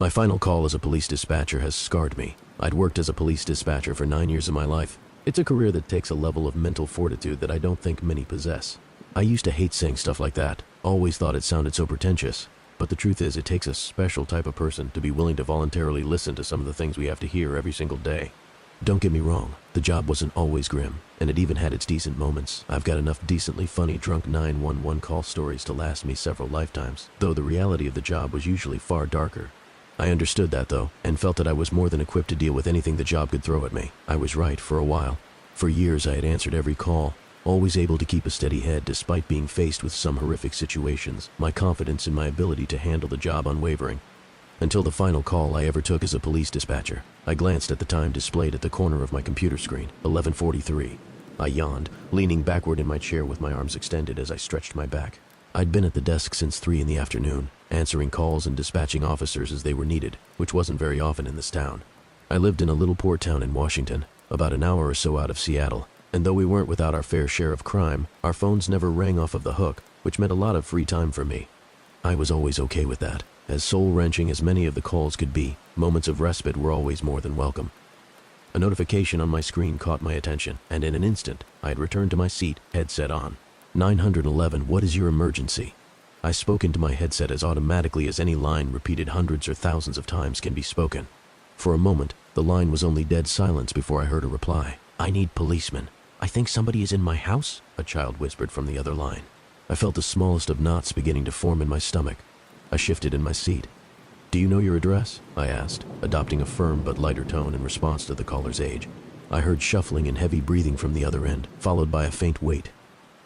My final call as a police dispatcher has scarred me. I'd worked as a police dispatcher for 9 years of my life. It's a career that takes a level of mental fortitude that I don't think many possess. I used to hate saying stuff like that, always thought it sounded so pretentious. But the truth is, it takes a special type of person to be willing to voluntarily listen to some of the things we have to hear every single day. Don't get me wrong, the job wasn't always grim, and it even had its decent moments. I've got enough decently funny drunk 911 call stories to last me several lifetimes, though the reality of the job was usually far darker. I understood that though, and felt that I was more than equipped to deal with anything the job could throw at me. I was right for a while. For years I had answered every call, always able to keep a steady head despite being faced with some horrific situations, my confidence in my ability to handle the job unwavering. Until the final call I ever took as a police dispatcher. I glanced at the time displayed at the corner of my computer screen, 11:43. I yawned, leaning backward in my chair with my arms extended as I stretched my back. I'd been at the desk since 3 in the afternoon, answering calls and dispatching officers as they were needed, which wasn't very often in this town. I lived in a little poor town in Washington, about an hour or so out of Seattle, and though we weren't without our fair share of crime, our phones never rang off of the hook, which meant a lot of free time for me. I was always okay with that. As soul-wrenching as many of the calls could be, moments of respite were always more than welcome. A notification on my screen caught my attention, and in an instant, I had returned to my seat, headset on. 911, what is your emergency? I spoke into my headset as automatically as any line repeated hundreds or thousands of times can be spoken. For a moment, the line was only dead silence before I heard a reply. I need policemen. I think somebody is in my house, a child whispered from the other line. I felt the smallest of knots beginning to form in my stomach. I shifted in my seat. Do you know your address? I asked, adopting a firm but lighter tone in response to the caller's age. I heard shuffling and heavy breathing from the other end, followed by a faint wait.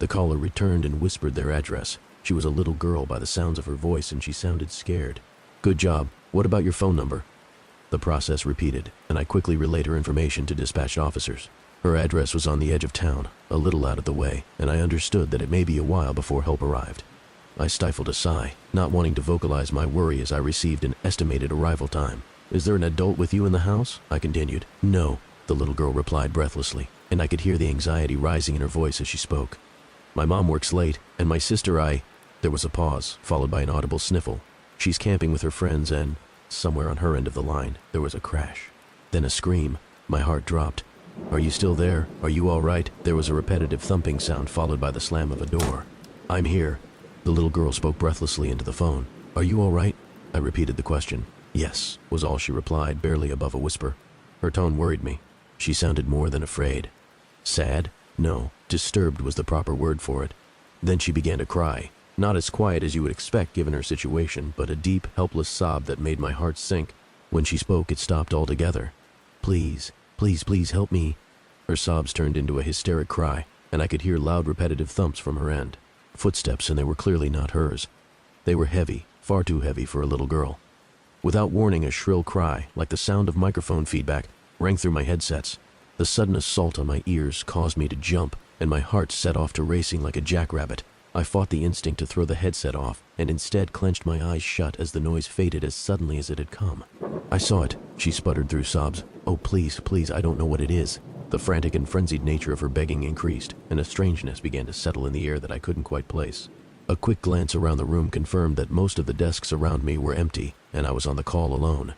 The caller returned and whispered their address. She was a little girl by the sounds of her voice, and she sounded scared. Good job. What about your phone number? The process repeated, and I quickly relayed her information to dispatched officers. Her address was on the edge of town, a little out of the way, and I understood that it may be a while before help arrived. I stifled a sigh, not wanting to vocalize my worry as I received an estimated arrival time. Is there an adult with you in the house? I continued. No, the little girl replied breathlessly, and I could hear the anxiety rising in her voice as she spoke. My mom works late, and my sister There was a pause, followed by an audible sniffle. She's camping with her friends and, somewhere on her end of the line, there was a crash. Then a scream. My heart dropped. Are you still there? Are you all right? There was a repetitive thumping sound followed by the slam of a door. I'm here. The little girl spoke breathlessly into the phone. Are you all right? I repeated the question. Yes, was all she replied, barely above a whisper. Her tone worried me. She sounded more than afraid. Sad? No, disturbed was the proper word for it. Then she began to cry. Not as quiet as you would expect given her situation, but a deep, helpless sob that made my heart sink. When she spoke, it stopped altogether. Please, please, please help me. Her sobs turned into a hysteric cry, and I could hear loud repetitive thumps from her end. Footsteps, and they were clearly not hers. They were heavy, far too heavy for a little girl. Without warning, a shrill cry, like the sound of microphone feedback, rang through my headsets. The sudden assault on my ears caused me to jump, and my heart set off to racing like a jackrabbit. I fought the instinct to throw the headset off, and instead clenched my eyes shut as the noise faded as suddenly as it had come. I saw it, she sputtered through sobs. Oh, please, please, I don't know what it is. The frantic and frenzied nature of her begging increased, and a strangeness began to settle in the air that I couldn't quite place. A quick glance around the room confirmed that most of the desks around me were empty, and I was on the call alone.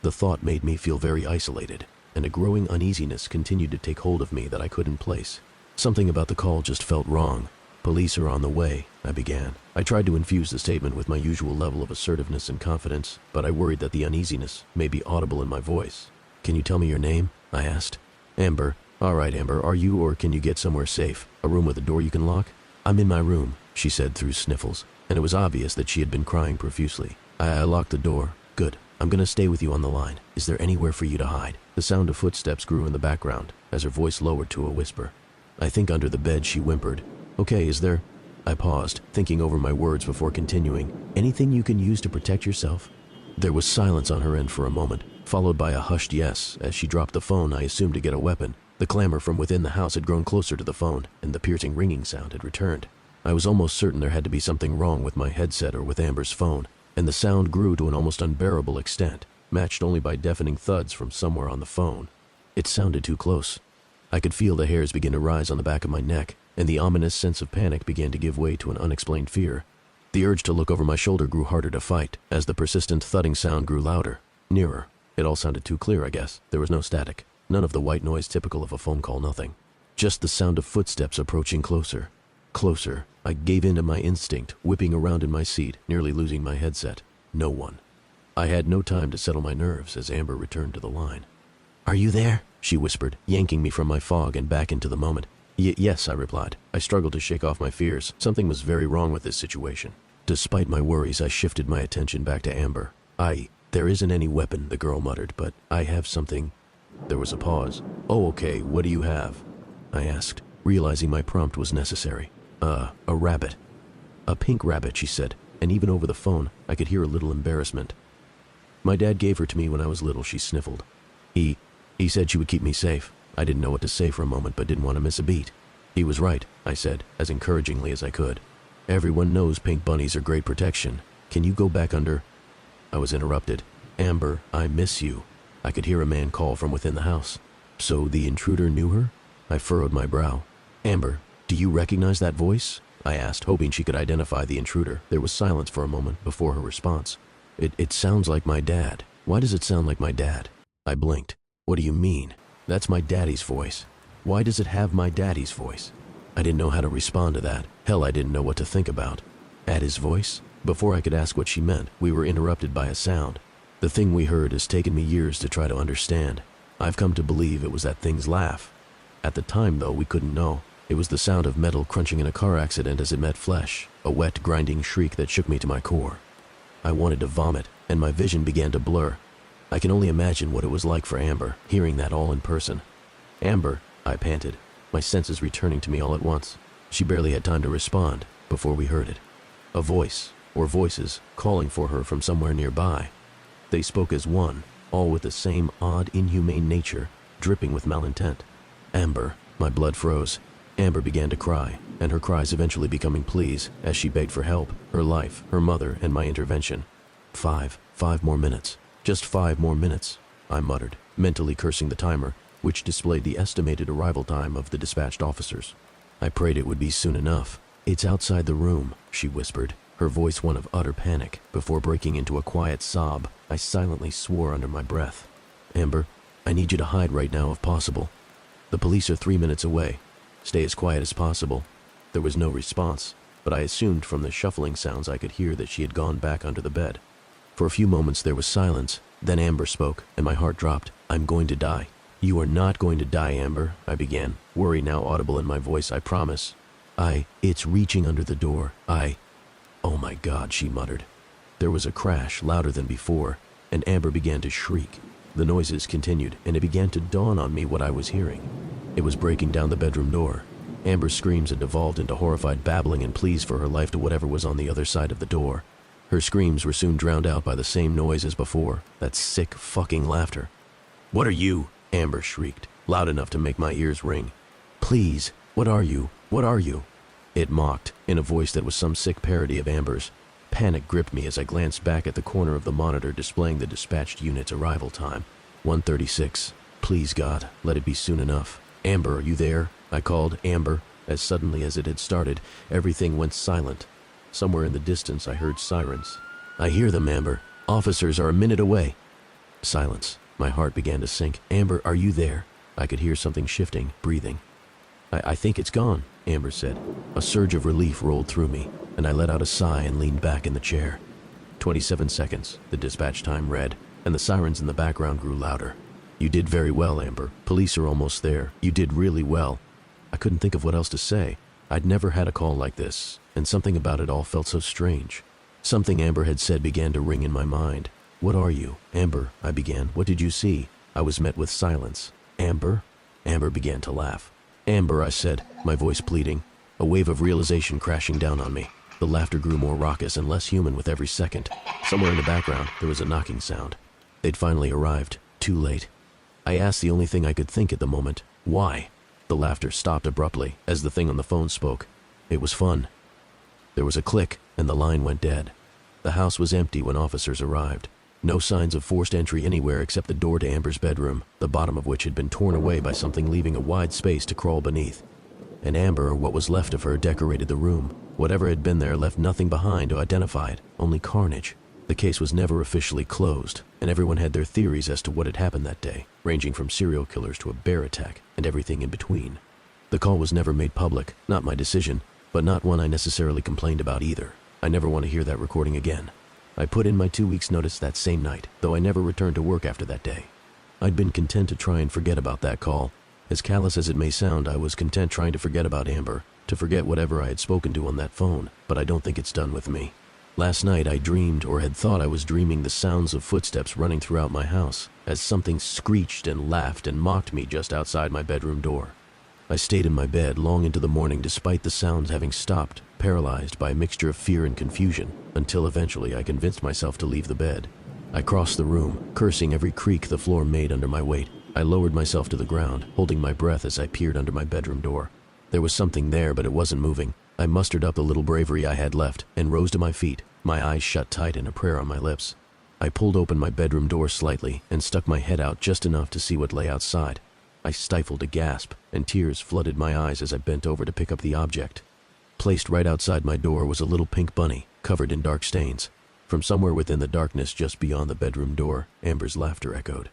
The thought made me feel very isolated, and a growing uneasiness continued to take hold of me that I couldn't place. Something about the call just felt wrong. Police are on the way, I began. I tried to infuse the statement with my usual level of assertiveness and confidence, but I worried that the uneasiness may be audible in my voice. Can you tell me your name? I asked. Amber. All right, Amber, are you or can you get somewhere safe? A room with a door you can lock? I'm in my room, she said through sniffles, and it was obvious that she had been crying profusely. I locked the door. Good. I'm gonna stay with you on the line. Is there anywhere for you to hide? The sound of footsteps grew in the background, as her voice lowered to a whisper. I think under the bed, she whimpered. Okay, is there? I paused, thinking over my words before continuing. Anything you can use to protect yourself? There was silence on her end for a moment, followed by a hushed yes. As she dropped the phone, I assumed to get a weapon. The clamor from within the house had grown closer to the phone, and the piercing ringing sound had returned. I was almost certain there had to be something wrong with my headset or with Amber's phone, and the sound grew to an almost unbearable extent, matched only by deafening thuds from somewhere on the phone. It sounded too close. I could feel the hairs begin to rise on the back of my neck, and the ominous sense of panic began to give way to an unexplained fear. The urge to look over my shoulder grew harder to fight as the persistent thudding sound grew louder, nearer. It all sounded too clear, I guess. There was no static, none of the white noise typical of a phone call, nothing. Just the sound of footsteps approaching closer. Closer. I gave in to my instinct, whipping around in my seat, nearly losing my headset. No one. I had no time to settle my nerves as Amber returned to the line. "Are you there?" she whispered, yanking me from my fog and back into the moment. Yes, I replied. I struggled to shake off my fears. Something was very wrong with this situation. Despite my worries, I shifted my attention back to Amber. There isn't any weapon," the girl muttered, "but I have something." There was a pause. "Oh, okay, what do you have?" I asked, realizing my prompt was necessary. A rabbit." "A pink rabbit," she said, and even over the phone, I could hear a little embarrassment. "My dad gave her to me when I was little," she sniffled. He said she would keep me safe." I didn't know what to say for a moment, but didn't want to miss a beat. "He was right," I said, as encouragingly as I could. "Everyone knows pink bunnies are great protection. Can you go back under—" I was interrupted. "Amber, I miss you." I could hear a man call from within the house. So the intruder knew her? I furrowed my brow. "Amber, do you recognize that voice?" I asked, hoping she could identify the intruder. There was silence for a moment before her response. It sounds like my dad." "Why does it sound like my dad?" I blinked. "What do you mean?" "That's my daddy's voice." "Why does it have my daddy's voice?" I didn't know how to respond to that. Hell, I didn't know what to think about. At his voice? Before I could ask what she meant, we were interrupted by a sound. The thing we heard has taken me years to try to understand. I've come to believe it was that thing's laugh. At the time, though, we couldn't know. It was the sound of metal crunching in a car accident as it met flesh, a wet, grinding shriek that shook me to my core. I wanted to vomit, and my vision began to blur. I can only imagine what it was like for Amber, hearing that all in person. "Amber," I panted, my senses returning to me all at once. She barely had time to respond before we heard it. A voice, or voices, calling for her from somewhere nearby. They spoke as one, all with the same odd, inhumane nature, dripping with malintent. "Amber." My blood froze. Amber began to cry, and her cries eventually becoming pleas as she begged for help, her life, her mother, and my intervention. Five more minutes. Just 5 more minutes, I muttered, mentally cursing the timer, which displayed the estimated arrival time of the dispatched officers. I prayed it would be soon enough. "It's outside the room," she whispered, her voice one of utter panic, before breaking into a quiet sob. I silently swore under my breath. "Amber, I need you to hide right now if possible. The police are 3 minutes away. Stay as quiet as possible." There was no response, but I assumed from the shuffling sounds I could hear that she had gone back under the bed. For a few moments there was silence. Then Amber spoke, and my heart dropped. "I'm going to die." "You are not going to die, Amber," I began, worry now audible in my voice. "I promise." It's reaching under the door. Oh my God," she muttered. There was a crash louder than before, and Amber began to shriek. The noises continued, and it began to dawn on me what I was hearing. It was breaking down the bedroom door. Amber's screams had devolved into horrified babbling and pleas for her life to whatever was on the other side of the door. Her screams were soon drowned out by the same noise as before, that sick fucking laughter. "What are you?" Amber shrieked, loud enough to make my ears ring. "Please, what are you? What are you?" It mocked, in a voice that was some sick parody of Amber's. Panic gripped me as I glanced back at the corner of the monitor displaying the dispatched unit's arrival time. 1:36. Please, God, let it be soon enough. "Amber, are you there?" I called. "Amber." As suddenly as it had started, everything went silent. Somewhere in the distance I heard sirens. "I hear them, Amber. Officers are a minute away." Silence. My heart began to sink. "Amber, are you there?" I could hear something shifting, breathing. I think it's gone," Amber said. A surge of relief rolled through me, and I let out a sigh and leaned back in the chair. 27 seconds, the dispatch time read, and the sirens in the background grew louder. "You did very well, Amber. Police are almost there. You did really well." I couldn't think of what else to say. I'd never had a call like this, and something about it all felt so strange. Something Amber had said began to ring in my mind. "What are you?" "Amber," I began. "What did you see?" I was met with silence. "Amber?" Amber began to laugh. "Amber," I said, my voice pleading, a wave of realization crashing down on me. The laughter grew more raucous and less human with every second. Somewhere in the background, there was a knocking sound. They'd finally arrived. Too late. I asked the only thing I could think at the moment. Why? The laughter stopped abruptly as the thing on the phone spoke. It was fun. There was a click, and the line went dead. The house was empty when officers arrived. No signs of forced entry anywhere except the door to Amber's bedroom, the bottom of which had been torn away by something leaving a wide space to crawl beneath. and Amber, or what was left of her, decorated the room. Whatever had been there left nothing behind to identify it, only carnage. The case was never officially closed, and everyone had their theories as to what had happened that day, ranging from serial killers to a bear attack, and everything in between. The call was never made public, not my decision, but not one I necessarily complained about either. I never want to hear that recording again. I put in my 2 weeks' notice that same night, though I never returned to work after that day. I'd been content to try and forget about that call. As callous as it may sound, I was content trying to forget about Amber, to forget whatever I had spoken to on that phone, but I don't think it's done with me. Last night I dreamed, or had thought I was dreaming, the sounds of footsteps running throughout my house, as something screeched and laughed and mocked me just outside my bedroom door. I stayed in my bed long into the morning despite the sounds having stopped, paralyzed by a mixture of fear and confusion, until eventually I convinced myself to leave the bed. I crossed the room, cursing every creak the floor made under my weight. I lowered myself to the ground, holding my breath as I peered under my bedroom door. There was something there, but it wasn't moving. I mustered up the little bravery I had left and rose to my feet, my eyes shut tight and a prayer on my lips. I pulled open my bedroom door slightly and stuck my head out just enough to see what lay outside. I stifled a gasp, and tears flooded my eyes as I bent over to pick up the object. Placed right outside my door was a little pink bunny, covered in dark stains. From somewhere within the darkness just beyond the bedroom door, Amber's laughter echoed.